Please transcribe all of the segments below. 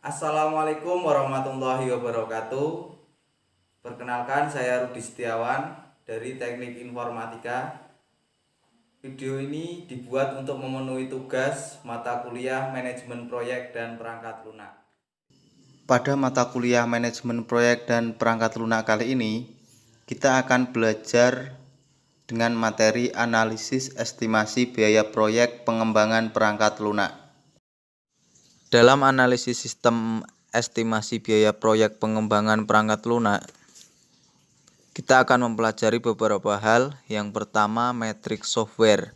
Assalamualaikum warahmatullahi wabarakatuh. Perkenalkan, saya Rudi Setiawan dari Teknik Informatika. Video ini dibuat untuk memenuhi tugas mata kuliah Manajemen Proyek dan Perangkat Lunak. Pada mata kuliah Manajemen Proyek dan Perangkat Lunak kali ini, kita akan belajar dengan materi analisis estimasi biaya proyek pengembangan perangkat lunak. Dalam analisis sistem estimasi biaya proyek pengembangan perangkat lunak, kita akan mempelajari beberapa hal. Yang pertama, metrik software.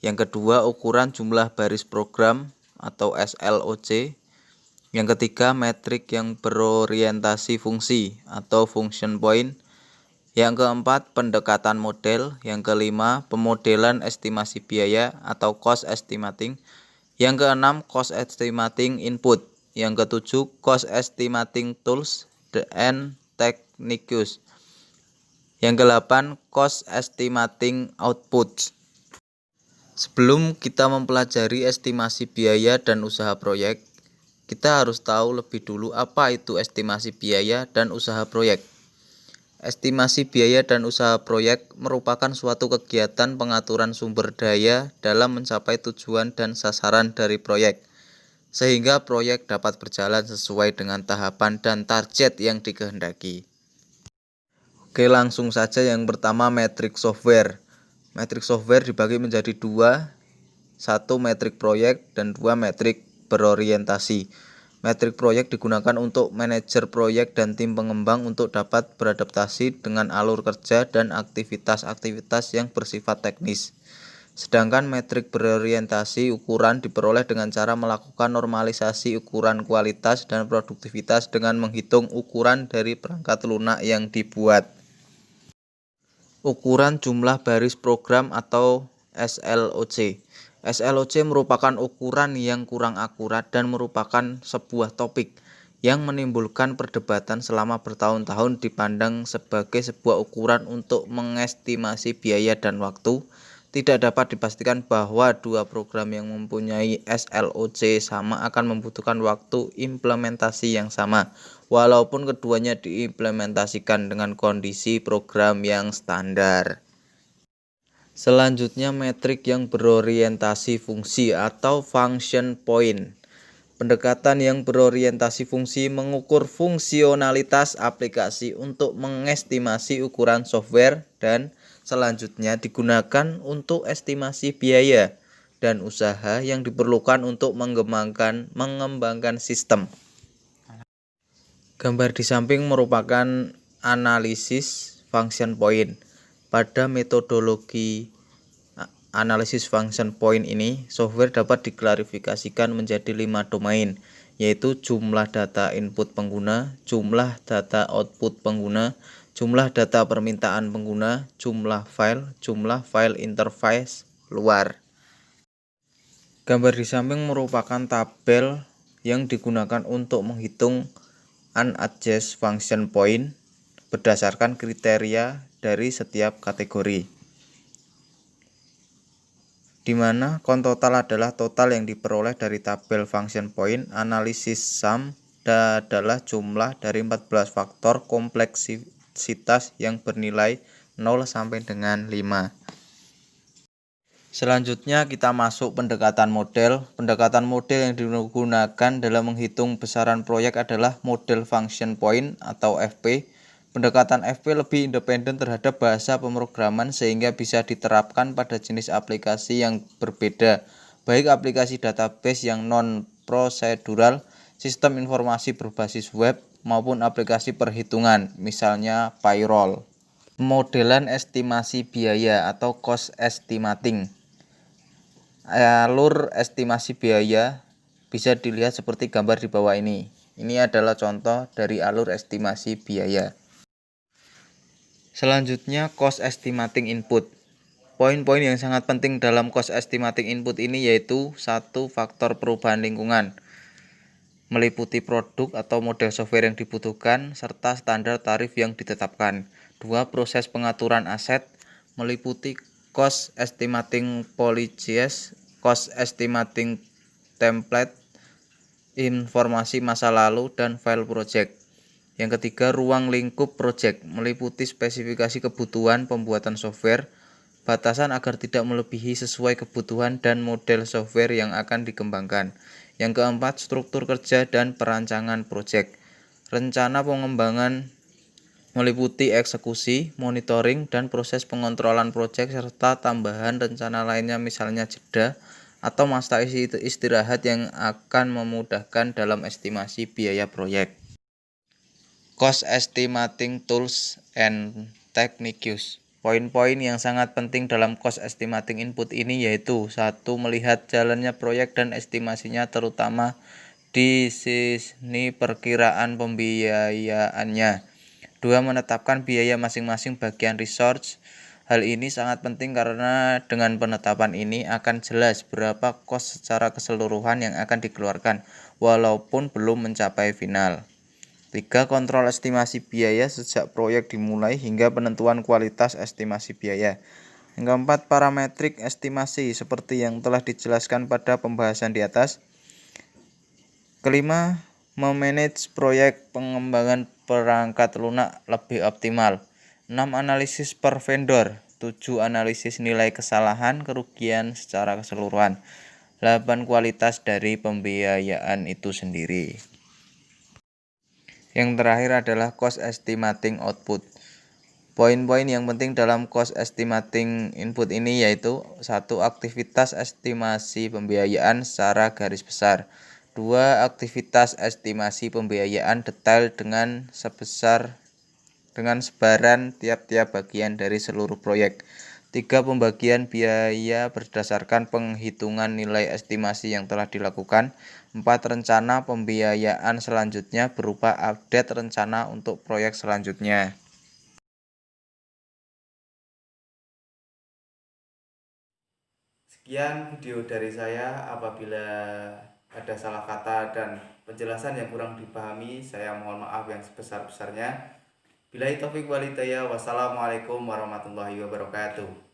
Yang kedua, ukuran jumlah baris program atau SLOC. Yang ketiga, metrik yang berorientasi fungsi atau function point. Yang keempat, pendekatan model. Yang kelima, pemodelan estimasi biaya atau cost estimating. Yang keenam, cost estimating input. Yang ketujuh, cost estimating tools and techniques. Yang kedelapan, cost estimating output. Sebelum kita mempelajari estimasi biaya dan usaha proyek, kita harus tahu lebih dulu apa itu estimasi biaya dan usaha proyek. Estimasi biaya dan usaha proyek merupakan suatu kegiatan pengaturan sumber daya dalam mencapai tujuan dan sasaran dari proyek, sehingga proyek dapat berjalan sesuai dengan tahapan dan target yang dikehendaki. Oke, langsung saja. Yang pertama, metrik software. Metrik software dibagi menjadi dua, satu metrik proyek dan dua metrik berorientasi. Metrik proyek digunakan untuk manajer proyek dan tim pengembang untuk dapat beradaptasi dengan alur kerja dan aktivitas-aktivitas yang bersifat teknis. Sedangkan metrik berorientasi ukuran diperoleh dengan cara melakukan normalisasi ukuran kualitas dan produktivitas dengan menghitung ukuran dari perangkat lunak yang dibuat. Ukuran jumlah baris program atau SLOC. SLOC merupakan ukuran yang kurang akurat dan merupakan sebuah topik yang menimbulkan perdebatan selama bertahun-tahun dipandang sebagai sebuah ukuran untuk mengestimasi biaya dan waktu. Tidak dapat dipastikan bahwa dua program yang mempunyai SLOC sama akan membutuhkan waktu implementasi yang sama, walaupun keduanya diimplementasikan dengan kondisi program yang standar. Selanjutnya, metrik yang berorientasi fungsi atau function point. Pendekatan yang berorientasi fungsi mengukur fungsionalitas aplikasi untuk mengestimasi ukuran software dan selanjutnya digunakan untuk estimasi biaya dan usaha yang diperlukan untuk mengembangkan sistem. Gambar di samping merupakan analisis function point. Pada metodologi analisis function point ini, software dapat diklasifikasikan menjadi 5 domain, yaitu jumlah data input pengguna, jumlah data output pengguna, jumlah data permintaan pengguna, jumlah file interface luar. Gambar di samping merupakan tabel yang digunakan untuk menghitung unadjusted function point berdasarkan kriteria dari setiap kategori, di mana count total adalah total yang diperoleh dari tabel function point. Analisis sum adalah jumlah dari 14 faktor kompleksitas yang bernilai 0 sampai dengan 5. Selanjutnya kita masuk pendekatan model. Pendekatan model yang digunakan dalam menghitung besaran proyek adalah model function point atau FP. Pendekatan FP lebih independen terhadap bahasa pemrograman sehingga bisa diterapkan pada jenis aplikasi yang berbeda, baik aplikasi database yang non-prosedural, sistem informasi berbasis web, maupun aplikasi perhitungan, misalnya payroll. Modelan estimasi biaya atau cost estimating. Alur estimasi biaya bisa dilihat seperti gambar di bawah ini. Ini adalah contoh dari alur estimasi biaya. Selanjutnya, cost estimating input. Poin-poin yang sangat penting dalam cost estimating input ini yaitu: 1. Faktor perubahan lingkungan, meliputi produk atau model software yang dibutuhkan, serta standar tarif yang ditetapkan. 2. Proses pengaturan aset, meliputi cost estimating policies, cost estimating template, informasi masa lalu, dan file project. Yang ketiga, ruang lingkup project meliputi spesifikasi kebutuhan pembuatan software, batasan agar tidak melebihi sesuai kebutuhan dan model software yang akan dikembangkan. Yang keempat, struktur kerja dan perancangan project. Rencana pengembangan meliputi eksekusi, monitoring, dan proses pengontrolan proyek serta tambahan rencana lainnya misalnya jeda atau masa istirahat yang akan memudahkan dalam estimasi biaya proyek. Cost estimating tools and techniques. Poin-poin yang sangat penting dalam cost estimating input ini yaitu: 1. Melihat jalannya proyek dan estimasinya terutama di sisi perkiraan pembiayaannya. 2. Menetapkan biaya masing-masing bagian resource. Hal ini sangat penting karena dengan penetapan ini akan jelas berapa cost secara keseluruhan yang akan dikeluarkan walaupun belum mencapai final. 3. Kontrol estimasi biaya sejak proyek dimulai hingga penentuan kualitas estimasi biaya. Yang keempat, parametrik estimasi seperti yang telah dijelaskan pada pembahasan di atas. Kelima, memanage proyek pengembangan perangkat lunak lebih optimal. 6. Analisis per vendor. 7. Analisis nilai kesalahan kerugian secara keseluruhan. 8. Kualitas dari pembiayaan itu sendiri. Yang terakhir adalah cost estimating output. Poin-poin yang penting dalam cost estimating input ini yaitu: 1. Aktivitas estimasi pembiayaan secara garis besar. 2. Aktivitas estimasi pembiayaan detail dengan sebaran tiap-tiap bagian dari seluruh proyek. 3. Pembagian biaya berdasarkan penghitungan nilai estimasi yang telah dilakukan. 4. Rencana pembiayaan selanjutnya berupa update rencana untuk proyek selanjutnya. Sekian video dari saya. Apabila ada salah kata dan penjelasan yang kurang dipahami, saya mohon maaf yang sebesar-besarnya. Billahi taufiq wal hidayah. Wassalamualaikum warahmatullahi wabarakatuh.